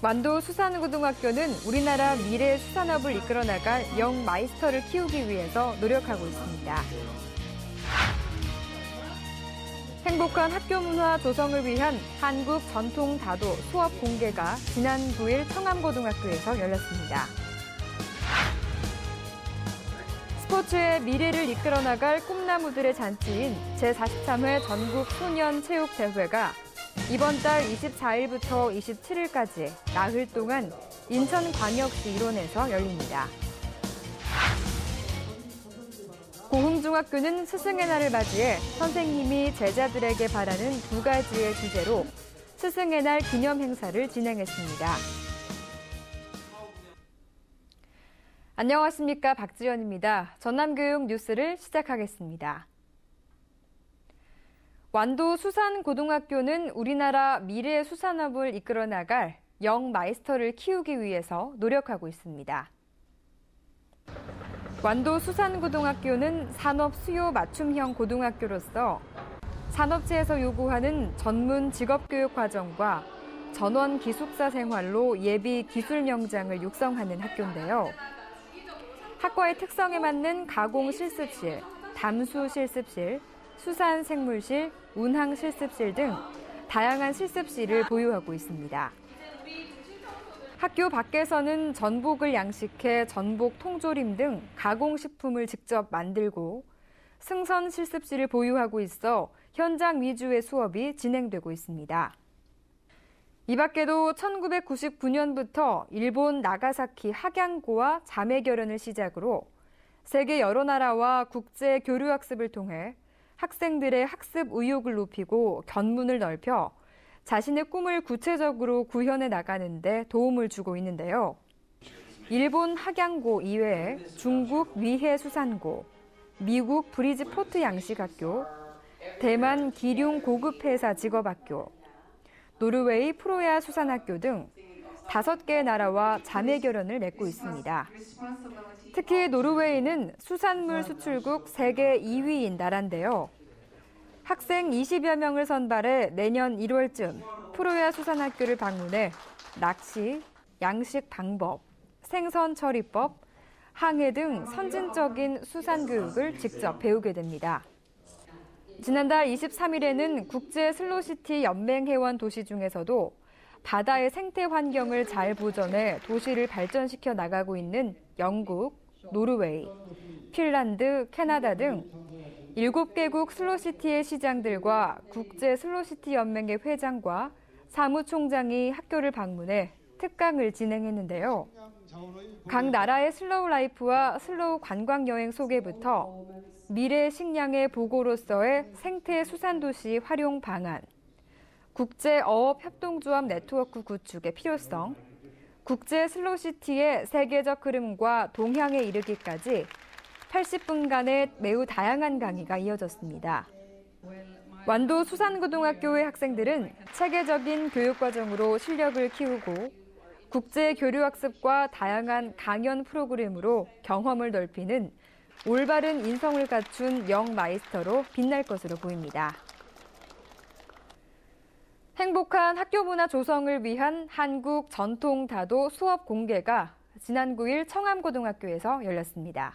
완도 수산고등학교는 우리나라 미래 수산업을 이끌어 나갈 영 마이스터를 키우기 위해서 노력하고 있습니다. 행복한 학교 문화 조성을 위한 한국 전통 다도 수업 공개가 지난 9일 청암고등학교에서 열렸습니다. 스포츠의 미래를 이끌어 나갈 꿈나무들의 잔치인 제43회 전국 소년체육대회가 이번 달 24일부터 27일까지 나흘 동안 인천광역시 일원에서 열립니다. 고흥중학교는 스승의 날을 맞이해 선생님이 제자들에게 바라는 두 가지의 주제로 스승의 날 기념 행사를 진행했습니다. 안녕하십니까, 박지연입니다. 전남교육 뉴스를 시작하겠습니다. 완도 수산고등학교는 우리나라 미래 수산업을 이끌어 나갈 영 마이스터를 키우기 위해서 노력하고 있습니다. 완도 수산고등학교는 산업 수요 맞춤형 고등학교로서 산업체에서 요구하는 전문 직업교육 과정과 전원 기숙사 생활로 예비 기술 명장을 육성하는 학교인데요. 학과의 특성에 맞는 가공 실습실, 담수 실습실, 수산 생물실, 운항 실습실 등 다양한 실습실을 보유하고 있습니다. 학교 밖에서는 전복을 양식해 전복 통조림 등 가공식품을 직접 만들고 승선 실습실을 보유하고 있어 현장 위주의 수업이 진행되고 있습니다. 이 밖에도 1999년부터 일본 나가사키 학양고와 자매결연을 시작으로 세계 여러 나라와 국제 교류학습을 통해 학생들의 학습 의욕을 높이고 견문을 넓혀 자신의 꿈을 구체적으로 구현해 나가는 데 도움을 주고 있는데요. 일본 학양고 이외에 중국 미해수산고, 미국 브리즈포트 양식학교, 대만 기륭 고급회사 직업학교, 노르웨이 프로야 수산학교 등 5개의 나라와 자매결연을 맺고 있습니다. 특히 노르웨이는 수산물 수출국 세계 2위인 나라인데요. 학생 20여 명을 선발해 내년 1월쯤 프로야 수산학교를 방문해 낚시, 양식 방법, 생선 처리법, 항해 등 선진적인 수산 교육을 직접 배우게 됩니다. 지난달 23일에는 국제 슬로시티 연맹 회원 도시 중에서도 바다의 생태 환경을 잘 보존해 도시를 발전시켜 나가고 있는 영국, 노르웨이, 핀란드, 캐나다 등 7개국 슬로시티의 시장들과 국제 슬로시티 연맹의 회장과 사무총장이 학교를 방문해 특강을 진행했는데요. 각 나라의 슬로우 라이프와 슬로우 관광 여행 소개부터 미래 식량의 보고로서의 생태 수산도시 활용 방안, 국제 어업 협동조합 네트워크 구축의 필요성, 국제 슬로시티의 세계적 흐름과 동향에 이르기까지 80분간의 매우 다양한 강의가 이어졌습니다. 완도 수산고등학교의 학생들은 체계적인 교육과정으로 실력을 키우고 국제 교류학습과 다양한 강연 프로그램으로 경험을 넓히는 올바른 인성을 갖춘 영 마이스터로 빛날 것으로 보입니다. 행복한 학교 문화 조성을 위한 한국 전통 다도 수업 공개가 지난 9일 청암고등학교에서 열렸습니다.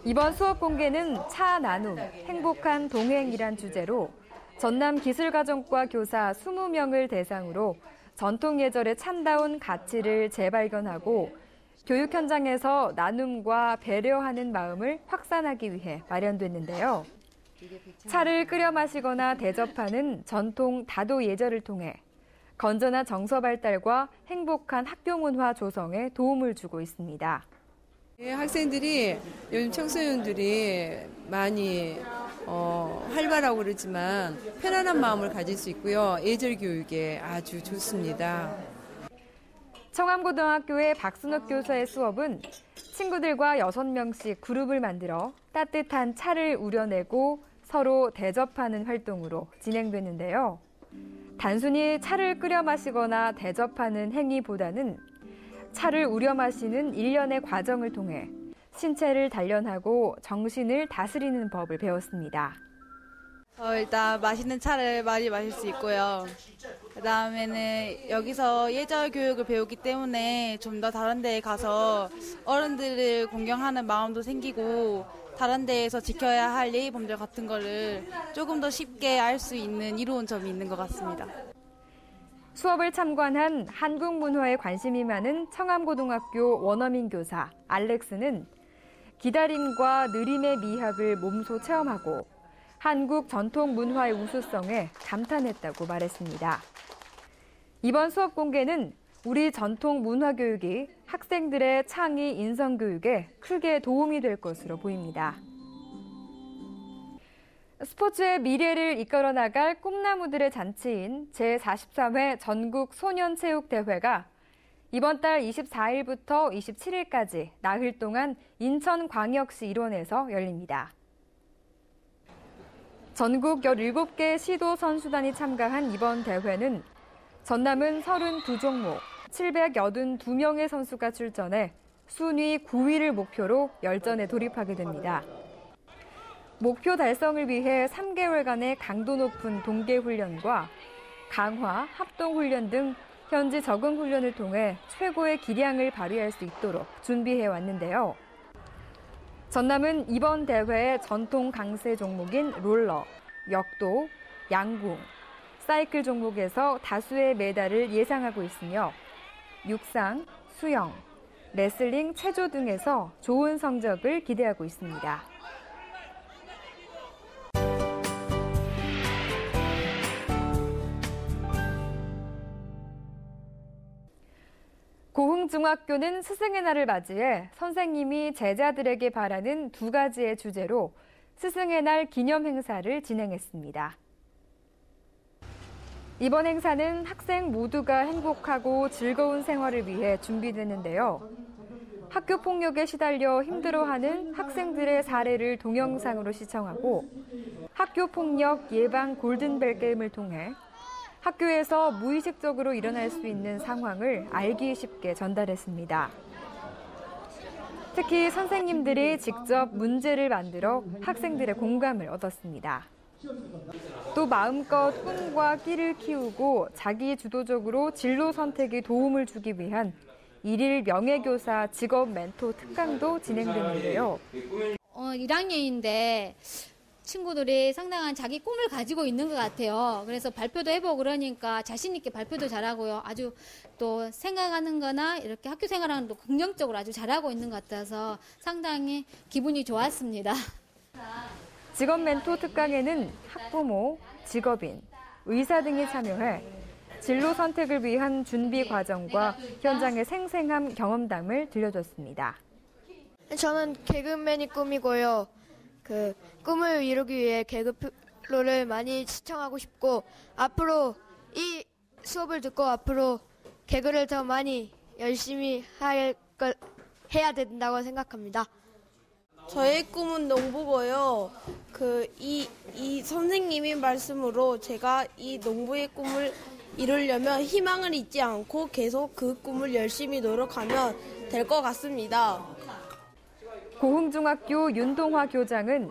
이번 수업 공개는 차 나눔, 행복한 동행이란 주제로 전남기술가정과 교사 20명을 대상으로 전통 예절의 참다운 가치를 재발견하고 교육 현장에서 나눔과 배려하는 마음을 확산하기 위해 마련됐는데요. 차를 끓여 마시거나 대접하는 전통 다도 예절을 통해 건전한 정서 발달과 행복한 학교 문화 조성에 도움을 주고 있습니다. 학생들이 요즘 청소년들이 많이 활발하고 그러지만 편안한 마음을 가질 수 있고요. 예절 교육에 아주 좋습니다. 청암고등학교의 박순옥 교사의 수업은 친구들과 6명씩 그룹을 만들어 따뜻한 차를 우려내고 서로 대접하는 활동으로 진행됐는데요. 단순히 차를 끓여 마시거나 대접하는 행위보다는 차를 우려 마시는 일련의 과정을 통해 신체를 단련하고 정신을 다스리는 법을 배웠습니다. 일단 맛있는 차를 많이 마실 수 있고요. 그다음에는 여기서 예절 교육을 배우기 때문에 좀 더 다른 데에 가서 어른들을 공경하는 마음도 생기고 다른 데에서 지켜야 할 예의 범절 같은 거를 조금 더 쉽게 알 수 있는 이로운 점이 있는 것 같습니다. 수업을 참관한 한국 문화에 관심이 많은 청암고등학교 원어민 교사 알렉스는 기다림과 느림의 미학을 몸소 체험하고 한국 전통 문화의 우수성에 감탄했다고 말했습니다. 이번 수업 공개는 우리 전통 문화 교육이 학생들의 창의 인성 교육에 크게 도움이 될 것으로 보입니다. 스포츠의 미래를 이끌어 나갈 꿈나무들의 잔치인 제43회 전국 소년체육대회가 이번 달 24일부터 27일까지 나흘 동안 인천광역시 일원에서 열립니다. 전국 17개 시도 선수단이 참가한 이번 대회는 전남은 32종목, 782명의 선수가 출전해 순위 9위를 목표로 열전에 돌입하게 됩니다. 목표 달성을 위해 3개월간의 강도 높은 동계훈련과 강화, 합동훈련 등 현지 적응 훈련을 통해 최고의 기량을 발휘할 수 있도록 준비해 왔는데요. 전남은 이번 대회의 전통 강세 종목인 롤러, 역도, 양궁, 사이클 종목에서 다수의 메달을 예상하고 있으며 육상, 수영, 레슬링, 체조 등에서 좋은 성적을 기대하고 있습니다. 고흥중학교는 스승의 날을 맞이해 선생님이 제자들에게 바라는 2가지의 주제로 스승의 날 기념 행사를 진행했습니다. 이번 행사는 학생 모두가 행복하고 즐거운 생활을 위해 준비됐는데요. 학교 폭력에 시달려 힘들어하는 학생들의 사례를 동영상으로 시청하고 학교 폭력 예방 골든벨 게임을 통해 학교에서 무의식적으로 일어날 수 있는 상황을 알기 쉽게 전달했습니다. 특히 선생님들이 직접 문제를 만들어 학생들의 공감을 얻었습니다. 또 마음껏 꿈과 끼를 키우고 자기 주도적으로 진로 선택에 도움을 주기 위한 일일 명예교사 직업 멘토 특강도 진행되는데요. 1학년인데 친구들이 상당한 자기 꿈을 가지고 있는 것 같아요. 그래서 발표도 해보고 그러니까 자신 있게 발표도 잘하고요. 아주 또 생각하는 거나 이렇게 학교 생활하는 도 긍정적으로 아주 잘하고 있는 것 같아서 상당히 기분이 좋았습니다. 직업 멘토 특강에는 학부모, 직업인, 의사 등이 참여해 진로 선택을 위한 준비 과정과 현장의 생생한 경험담을 들려줬습니다. 저는 개그맨이 꿈이고요. 꿈을 이루기 위해 개그 프로를 많이 시청하고 싶고 앞으로 이 수업을 듣고 앞으로 개그를 더 많이 열심히 해야 된다고 생각합니다. 저의 꿈은 농부고요. 이 선생님의 말씀으로 제가 이 농부의 꿈을 이루려면 희망을 잊지 않고 계속 그 꿈을 열심히 노력하면 될 것 같습니다. 고흥중학교 윤동화 교장은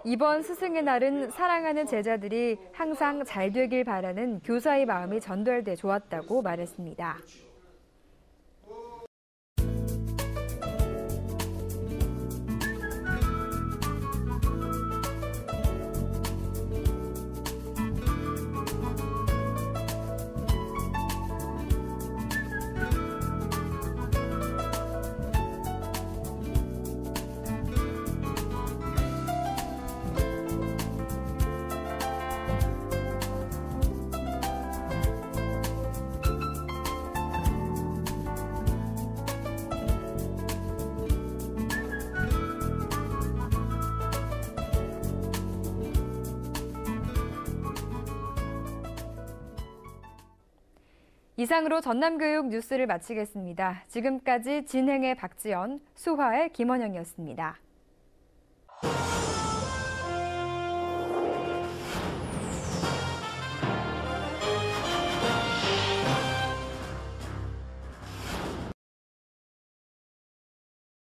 이번 스승의 날은 사랑하는 제자들이 항상 잘 되길 바라는 교사의 마음이 전달돼 좋았다고 말했습니다. 이상으로 전남교육 뉴스를 마치겠습니다. 지금까지 진행의 박지연, 수화의 김원영이었습니다.